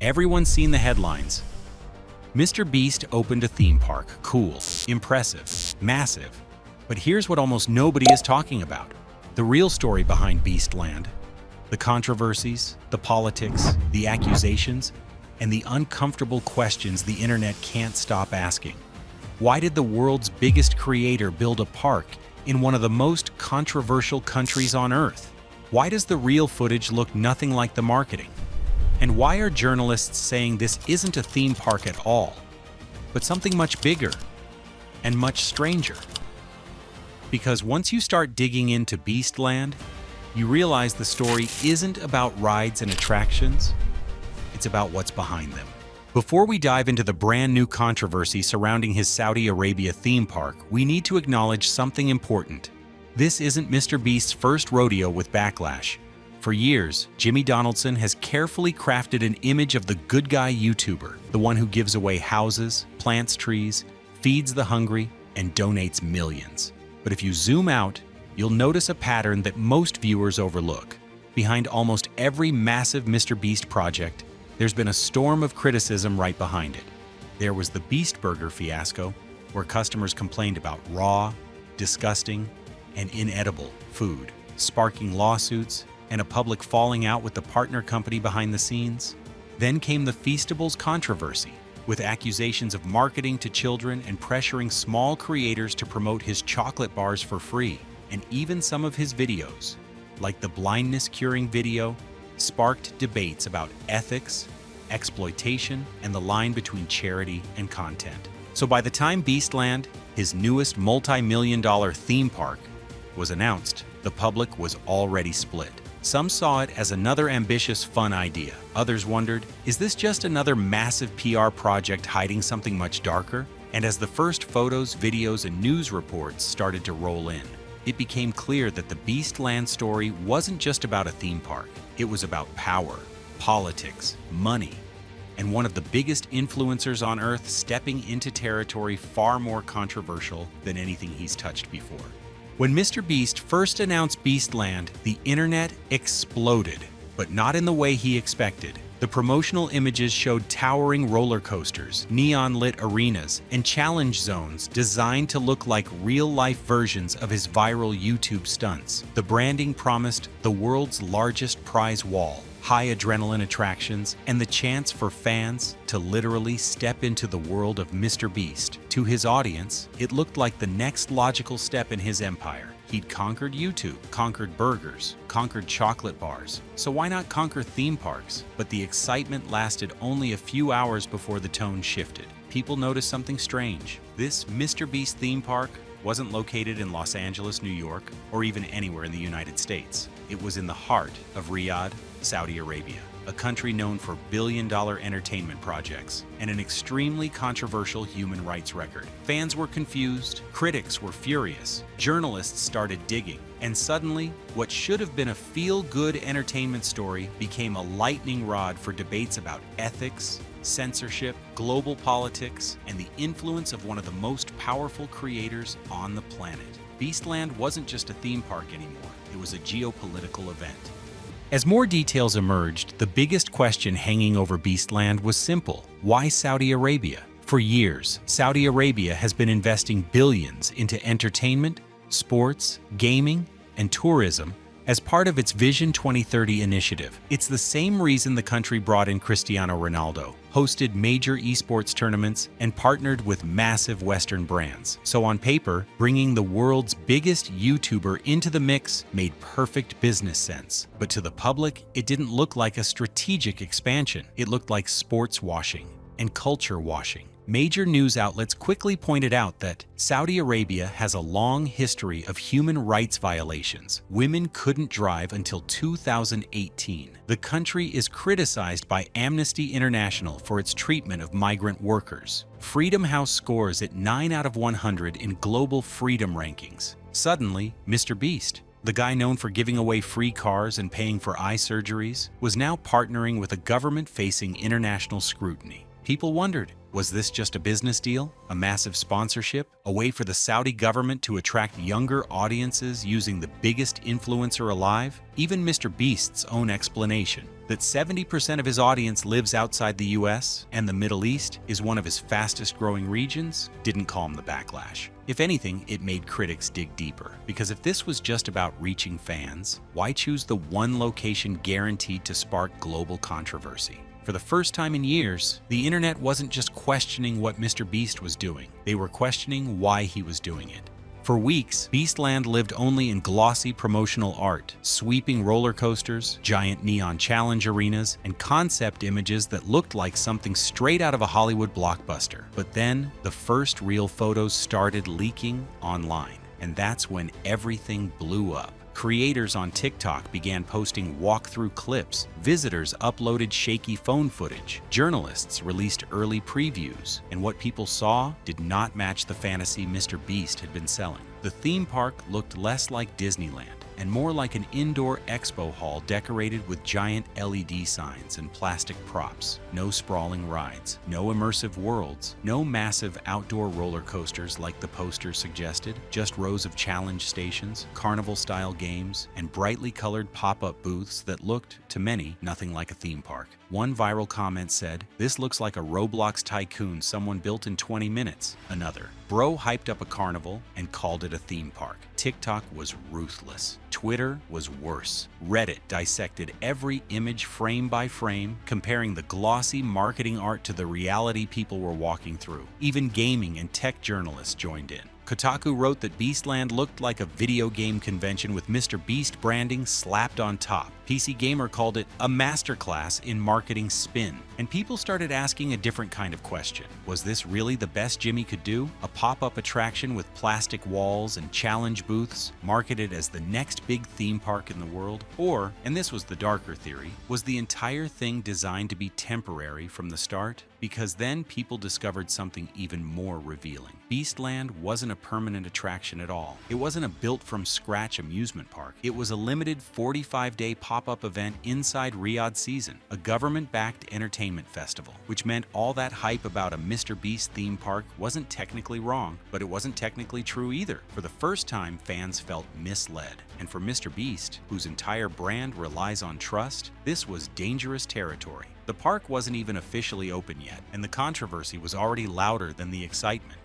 Everyone's seen the headlines. MrBeast opened a theme park. Cool, impressive, massive. But here's what almost nobody is talking about. The real story behind Beastland. The controversies, the politics, the accusations, and the uncomfortable questions the internet can't stop asking. Why did the world's biggest creator build a park in one of the most controversial countries on Earth? Why does the real footage look nothing like the marketing? And why are journalists saying this isn't a theme park at all, but something much bigger and much stranger? Because once you start digging into Beastland, you realize the story isn't about rides and attractions, it's about what's behind them. Before we dive into the brand new controversy surrounding his Saudi Arabia theme park, we need to acknowledge something important. This isn't MrBeast's first rodeo with Backlash. For years, Jimmy Donaldson has carefully crafted an image of the good guy YouTuber, the one who gives away houses, plants trees, feeds the hungry, and donates millions. But if you zoom out, you'll notice a pattern that most viewers overlook. Behind almost every massive MrBeast project, there's been a storm of criticism right behind it. There was the Beast Burger fiasco, where customers complained about raw, disgusting, and inedible food, sparking lawsuits and a public falling out with the partner company behind the scenes. Then came the Feastables controversy, with accusations of marketing to children and pressuring small creators to promote his chocolate bars for free. And even some of his videos, like the blindness curing video, sparked debates about ethics, exploitation, and the line between charity and content. So by the time Beastland, his newest multi-million-dollar theme park, was announced, the public was already split. Some saw it as another ambitious, fun idea. Others wondered, is this just another massive PR project hiding something much darker? And as the first photos, videos, and news reports started to roll in, it became clear that the Beastland story wasn't just about a theme park. It was about power, politics, money, and one of the biggest influencers on Earth stepping into territory far more controversial than anything he's touched before. When MrBeast first announced Beastland, the internet exploded, but not in the way he expected. The promotional images showed towering roller coasters, neon-lit arenas, and challenge zones designed to look like real-life versions of his viral YouTube stunts. The branding promised the world's largest prize wall, high adrenaline attractions, and the chance for fans to literally step into the world of MrBeast. To his audience, it looked like the next logical step in his empire. He'd conquered YouTube, conquered burgers, conquered chocolate bars, so why not conquer theme parks? But the excitement lasted only a few hours before the tone shifted. People noticed something strange. This MrBeast theme park wasn't located in Los Angeles, New York, or even anywhere in the United States. It was in the heart of Riyadh, Saudi Arabia, a country known for billion-dollar entertainment projects and an extremely controversial human rights record. Fans were confused, critics were furious, journalists started digging, and suddenly, what should have been a feel-good entertainment story became a lightning rod for debates about ethics, censorship, global politics, and the influence of one of the most powerful creators on the planet. Beastland wasn't just a theme park anymore, it was a geopolitical event. As more details emerged, the biggest question hanging over Beastland was simple: why Saudi Arabia? For years, Saudi Arabia has been investing billions into entertainment, sports, gaming, and tourism as part of its Vision 2030 initiative. It's the same reason the country brought in Cristiano Ronaldo, hosted major esports tournaments, and partnered with massive Western brands. So on paper, bringing the world's biggest YouTuber into the mix made perfect business sense. But to the public, it didn't look like a strategic expansion. It looked like sports washing and culture washing. Major news outlets quickly pointed out that Saudi Arabia has a long history of human rights violations. Women couldn't drive until 2018. The country is criticized by Amnesty International for its treatment of migrant workers. Freedom House scores at 9 out of 100 in global freedom rankings. Suddenly, MrBeast, the guy known for giving away free cars and paying for eye surgeries, was now partnering with a government facing international scrutiny. People wondered, was this just a business deal? A massive sponsorship? A way for the Saudi government to attract younger audiences using the biggest influencer alive? Even MrBeast's own explanation, that 70% of his audience lives outside the US and the Middle East is one of his fastest growing regions, didn't calm the backlash. If anything, it made critics dig deeper, because if this was just about reaching fans, why choose the one location guaranteed to spark global controversy? For the first time in years, the internet wasn't just questioning what MrBeast was doing, they were questioning why he was doing it. For weeks, Beastland lived only in glossy promotional art, sweeping roller coasters, giant neon challenge arenas, and concept images that looked like something straight out of a Hollywood blockbuster. But then, the first real photos started leaking online, and that's when everything blew up. Creators on TikTok began posting walkthrough clips, visitors uploaded shaky phone footage, journalists released early previews, and what people saw did not match the fantasy MrBeast had been selling. The theme park looked less like Disneyland and more like an indoor expo hall decorated with giant LED signs and plastic props. No sprawling rides, no immersive worlds, no massive outdoor roller coasters like the poster suggested, just rows of challenge stations, carnival-style games, and brightly colored pop-up booths that looked, to many, nothing like a theme park. One viral comment said, "This looks like a Roblox tycoon someone built in 20 minutes. Another, "Bro hyped up a carnival and called it a theme park." TikTok was ruthless. Twitter was worse. Reddit dissected every image frame by frame, comparing the glossy marketing art to the reality people were walking through. Even gaming and tech journalists joined in. Kotaku wrote that Beastland looked like a video game convention with MrBeast branding slapped on top. PC Gamer called it a masterclass in marketing spin. And people started asking a different kind of question. Was this really the best Jimmy could do? A pop-up attraction with plastic walls and challenge booths, marketed as the next big theme park in the world? Or, and this was the darker theory, was the entire thing designed to be temporary from the start? Because then people discovered something even more revealing. Beastland wasn't a permanent attraction at all. It wasn't a built-from-scratch amusement park. It was a limited 45-day pop-up event inside Riyadh Season, a government-backed entertainment festival, which meant all that hype about a MrBeast theme park wasn't technically wrong, but it wasn't technically true either. For the first time, fans felt misled. And for MrBeast, whose entire brand relies on trust, this was dangerous territory. The park wasn't even officially open yet, and the controversy was already louder than the excitement.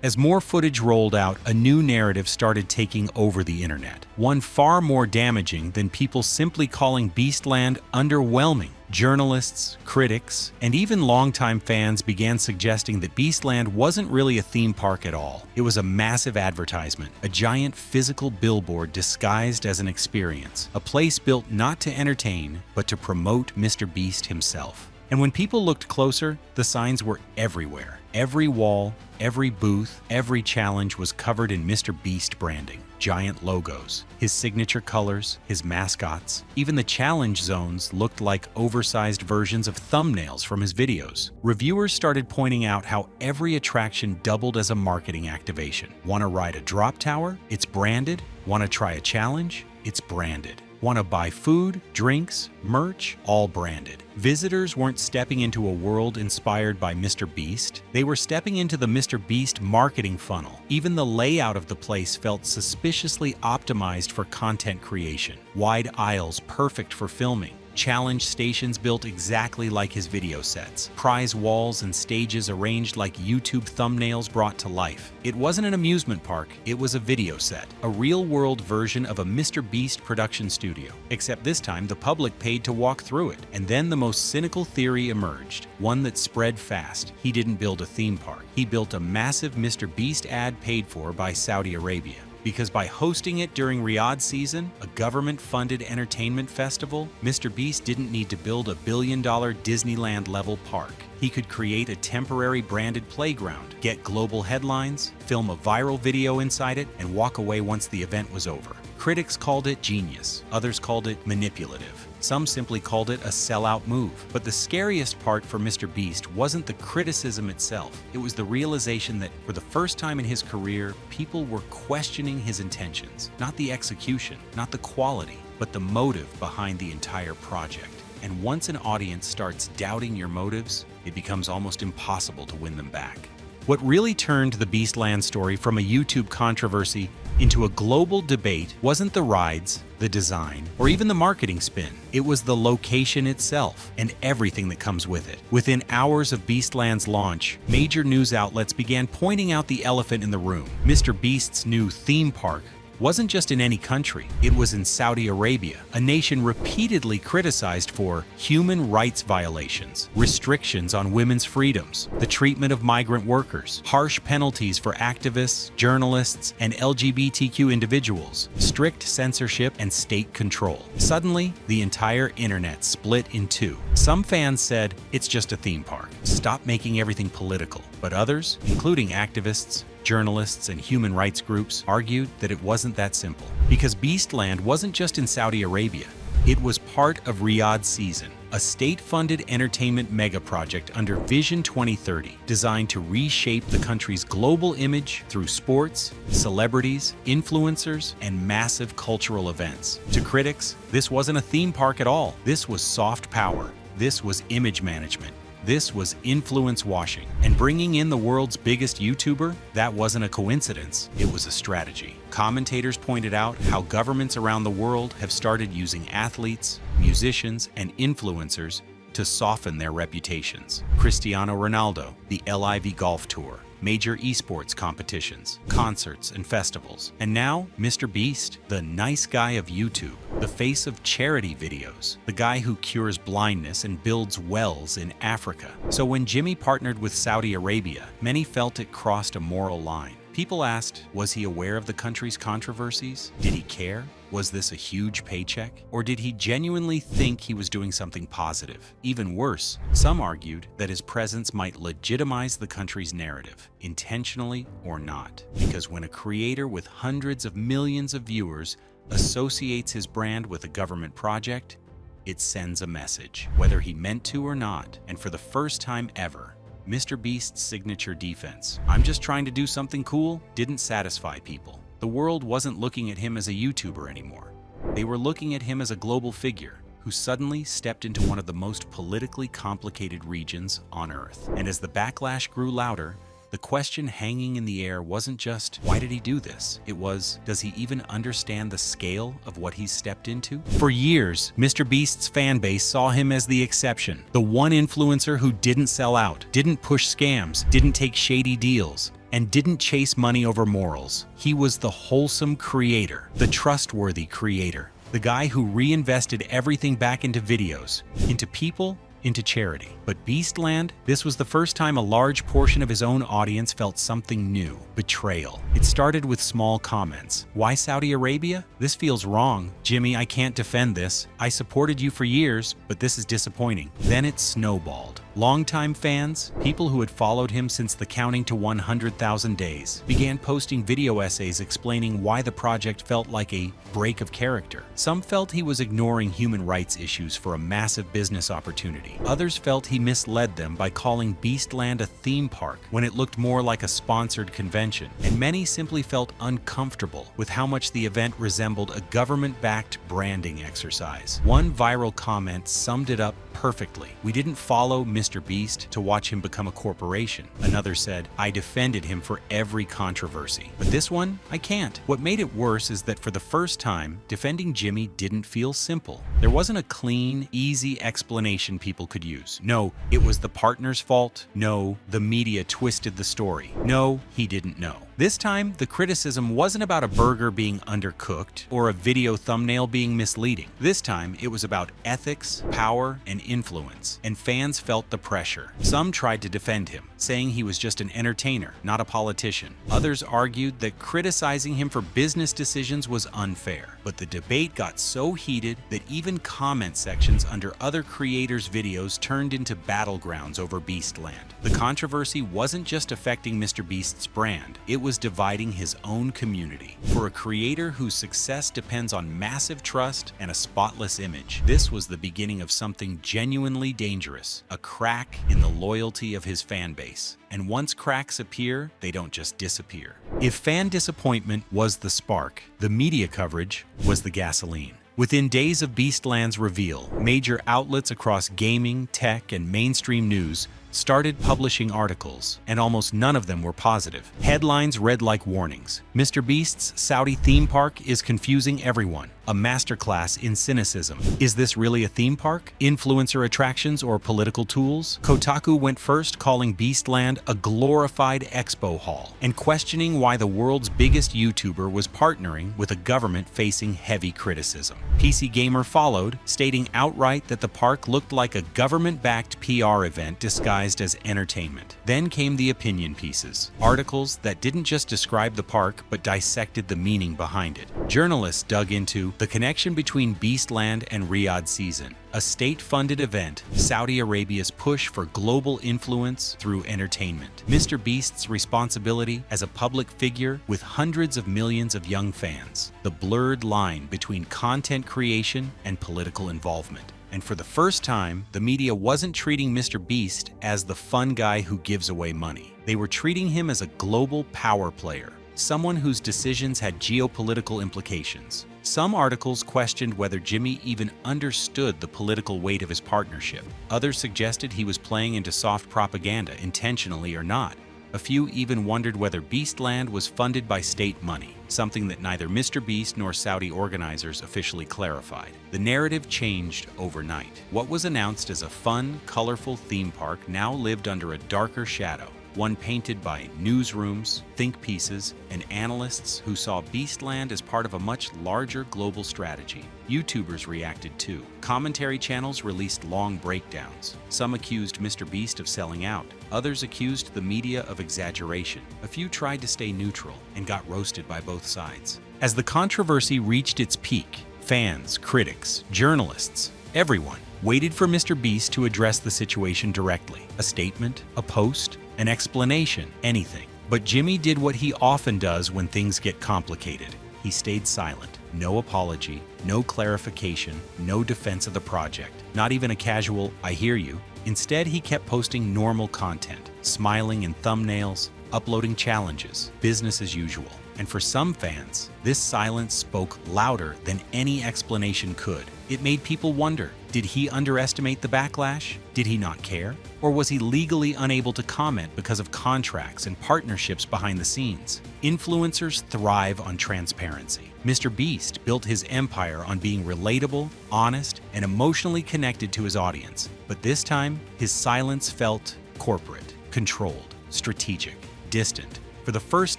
As more footage rolled out, a new narrative started taking over the internet, one far more damaging than people simply calling Beastland underwhelming. Journalists, critics, and even longtime fans began suggesting that Beastland wasn't really a theme park at all. It was a massive advertisement, a giant physical billboard disguised as an experience, a place built not to entertain, but to promote MrBeast himself. And when people looked closer, the signs were everywhere. Every wall, every booth, every challenge was covered in MrBeast branding. Giant logos, his signature colors, his mascots. Even the challenge zones looked like oversized versions of thumbnails from his videos. Reviewers started pointing out how every attraction doubled as a marketing activation. Want to ride a drop tower? It's branded. Want to try a challenge? It's branded. Want to buy food, drinks, merch? All branded. Visitors weren't stepping into a world inspired by MrBeast. They were stepping into the MrBeast marketing funnel. Even the layout of the place felt suspiciously optimized for content creation. Wide aisles perfect for filming. Challenge stations built exactly like his video sets. Prize walls and stages arranged like YouTube thumbnails brought to life. It wasn't an amusement park, it was a video set. A real-world version of a MrBeast production studio. Except this time, the public paid to walk through it. And then the most cynical theory emerged. One that spread fast. He didn't build a theme park. He built a massive MrBeast ad paid for by Saudi Arabia. Because by hosting it during Riyadh Season, a government-funded entertainment festival, MrBeast didn't need to build a billion-dollar Disneyland-level park. He could create a temporary branded playground, get global headlines, film a viral video inside it, and walk away once the event was over. Critics called it genius. Others called it manipulative. Some simply called it a sellout move. But the scariest part for MrBeast wasn't the criticism itself. It was the realization that, for the first time in his career, people were questioning his intentions. Not the execution, not the quality, but the motive behind the entire project. And once an audience starts doubting your motives, it becomes almost impossible to win them back. What really turned the Beastland story from a YouTube controversy into a global debate wasn't the rides, the design, or even the marketing spin. It was the location itself and everything that comes with it. Within hours of Beastland's launch, major news outlets began pointing out the elephant in the room. MrBeast's new theme park wasn't just in any country, it was in Saudi Arabia, a nation repeatedly criticized for human rights violations, restrictions on women's freedoms, the treatment of migrant workers, harsh penalties for activists, journalists, and LGBTQ individuals, strict censorship, and state control. Suddenly, the entire internet split in two. Some fans said, it's just a theme park. Stop making everything political. But others, including activists, journalists, and human rights groups, argued that it wasn't that simple. Because Beastland wasn't just in Saudi Arabia, it was part of Riyadh Season, a state-funded entertainment mega-project under Vision 2030, designed to reshape the country's global image through sports, celebrities, influencers, and massive cultural events. To critics, this wasn't a theme park at all. This was soft power. This was image management. This was influence washing. And bringing in the world's biggest YouTuber, that wasn't a coincidence, it was a strategy. Commentators pointed out how governments around the world have started using athletes, musicians, and influencers to soften their reputations. Cristiano Ronaldo, the LIV Golf Tour, major esports competitions, concerts, and festivals. And now, MrBeast, the nice guy of YouTube, the face of charity videos, the guy who cures blindness and builds wells in Africa. So when Jimmy partnered with Saudi Arabia, many felt it crossed a moral line. People asked, was he aware of the country's controversies? Did he care? Was this a huge paycheck? Or did he genuinely think he was doing something positive? Even worse, some argued that his presence might legitimize the country's narrative, intentionally or not. Because when a creator with hundreds of millions of viewers associates his brand with a government project, it sends a message, whether he meant to or not. And for the first time ever, MrBeast's signature defense, "I'm just trying to do something cool," didn't satisfy people. The world wasn't looking at him as a YouTuber anymore. They were looking at him as a global figure who suddenly stepped into one of the most politically complicated regions on Earth. And as the backlash grew louder, the question hanging in the air wasn't just, why did he do this? It was, does he even understand the scale of what he's stepped into? For years, MrBeast's fan base saw him as the exception, the one influencer who didn't sell out, didn't push scams, didn't take shady deals, and didn't chase money over morals. He was the wholesome creator, the trustworthy creator, the guy who reinvested everything back into videos, into people, into charity. But Beastland, this was the first time a large portion of his own audience felt something new: betrayal. It started with small comments. Why Saudi Arabia? This feels wrong. Jimmy, I can't defend this. I supported you for years, but this is disappointing. Then it snowballed. Longtime fans, people who had followed him since the Counting to 100,000 days, began posting video essays explaining why the project felt like a break of character. Some felt he was ignoring human rights issues for a massive business opportunity. Others felt he misled them by calling Beastland a theme park when it looked more like a sponsored convention. And many simply felt uncomfortable with how much the event resembled a government-backed branding exercise. One viral comment summed it up perfectly. "We didn't follow MrBeast to watch him become a corporation." Another said, "I defended him for every controversy. But this one, I can't." What made it worse is that for the first time, defending Jimmy didn't feel simple. There wasn't a clean, easy explanation people could use. No, it was the partner's fault. No, the media twisted the story. No, he didn't know. This time, the criticism wasn't about a burger being undercooked or a video thumbnail being misleading. This time, it was about ethics, power, and influence, and fans felt the pressure. Some tried to defend him, saying he was just an entertainer, not a politician. Others argued that criticizing him for business decisions was unfair. But the debate got so heated that even comment sections under other creators' videos turned into battlegrounds over Beastland. The controversy wasn't just affecting MrBeast's brand, it was dividing his own community. For a creator whose success depends on massive trust and a spotless image, this was the beginning of something genuinely dangerous, a crack in the loyalty of his fan base. And once cracks appear, they don't just disappear. If fan disappointment was the spark, the media coverage was the gasoline. Within days of Beastland's reveal, major outlets across gaming, tech, and mainstream news started publishing articles, and almost none of them were positive. Headlines read like warnings. MrBeast's Saudi theme park is confusing everyone. A masterclass in cynicism. Is this really a theme park? Influencer attractions or political tools? Kotaku went first, calling Beastland a glorified expo hall, and questioning why the world's biggest YouTuber was partnering with a government facing heavy criticism. PC Gamer followed, stating outright that the park looked like a government-backed PR event disguised as entertainment. Then came the opinion pieces, articles that didn't just describe the park but dissected the meaning behind it. Journalists dug into the connection between Beastland and Riyadh season, a state-funded event, Saudi Arabia's push for global influence through entertainment, MrBeast's responsibility as a public figure with hundreds of millions of young fans, the blurred line between content creation and political involvement. And for the first time, the media wasn't treating MrBeast as the fun guy who gives away money. They were treating him as a global power player, someone whose decisions had geopolitical implications. Some articles questioned whether Jimmy even understood the political weight of his partnership. Others suggested he was playing into soft propaganda, intentionally or not. A few even wondered whether Beastland was funded by state money, something that neither MrBeast nor Saudi organizers officially clarified. The narrative changed overnight. What was announced as a fun, colorful theme park now lived under a darker shadow, one painted by newsrooms, think pieces, and analysts who saw Beastland as part of a much larger global strategy. YouTubers reacted too. Commentary channels released long breakdowns. Some accused MrBeast of selling out. Others accused the media of exaggeration. A few tried to stay neutral and got roasted by both sides. As the controversy reached its peak, fans, critics, journalists, everyone waited for MrBeast to address the situation directly. A statement, a post, an explanation, anything. But Jimmy did what he often does when things get complicated. He stayed silent. No apology, no clarification, no defense of the project. Not even a casual, "I hear you." Instead, he kept posting normal content, smiling in thumbnails, uploading challenges, business as usual. And for some fans, this silence spoke louder than any explanation could. It made people wonder, did he underestimate the backlash? Did he not care? Or was he legally unable to comment because of contracts and partnerships behind the scenes? Influencers thrive on transparency. MrBeast built his empire on being relatable, honest, and emotionally connected to his audience. But this time, his silence felt corporate, controlled, strategic, distant. For the first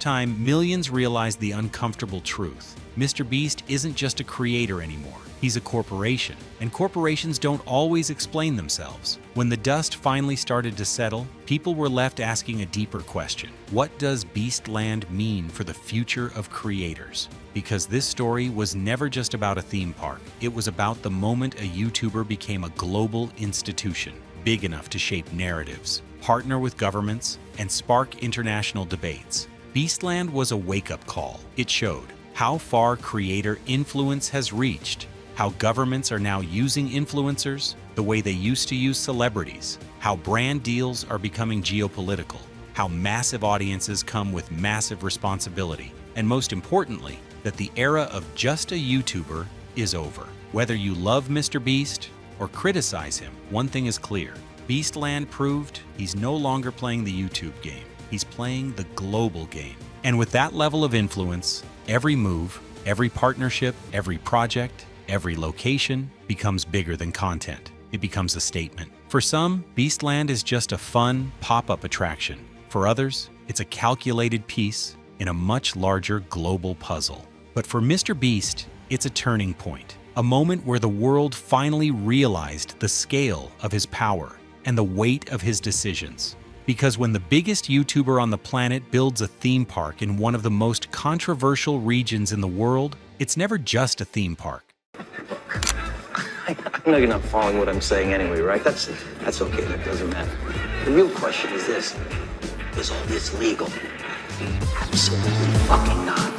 time, millions realized the uncomfortable truth. MrBeast isn't just a creator anymore. He's a corporation, and corporations don't always explain themselves. When the dust finally started to settle, people were left asking a deeper question. What does Beastland mean for the future of creators? Because this story was never just about a theme park. It was about the moment a YouTuber became a global institution, big enough to shape narratives, partner with governments, and spark international debates. Beastland was a wake-up call. It showed how far creator influence has reached, how governments are now using influencers the way they used to use celebrities, how brand deals are becoming geopolitical, how massive audiences come with massive responsibility, and most importantly, that the era of just a YouTuber is over. Whether you love MrBeast or criticize him, one thing is clear. Beastland proved he's no longer playing the YouTube game. He's playing the global game. And with that level of influence, every move, every partnership, every project, every location becomes bigger than content. It becomes a statement. For some, Beastland is just a fun, pop-up attraction. For others, it's a calculated piece in a much larger global puzzle. But for MrBeast, it's a turning point. A moment where the world finally realized the scale of his power and the weight of his decisions. Because when the biggest YouTuber on the planet builds a theme park in one of the most controversial regions in the world, it's never just a theme park. I know you're not following what I'm saying anyway, right? That's okay, that doesn't matter. The real question is this: is all this legal? Absolutely fucking not.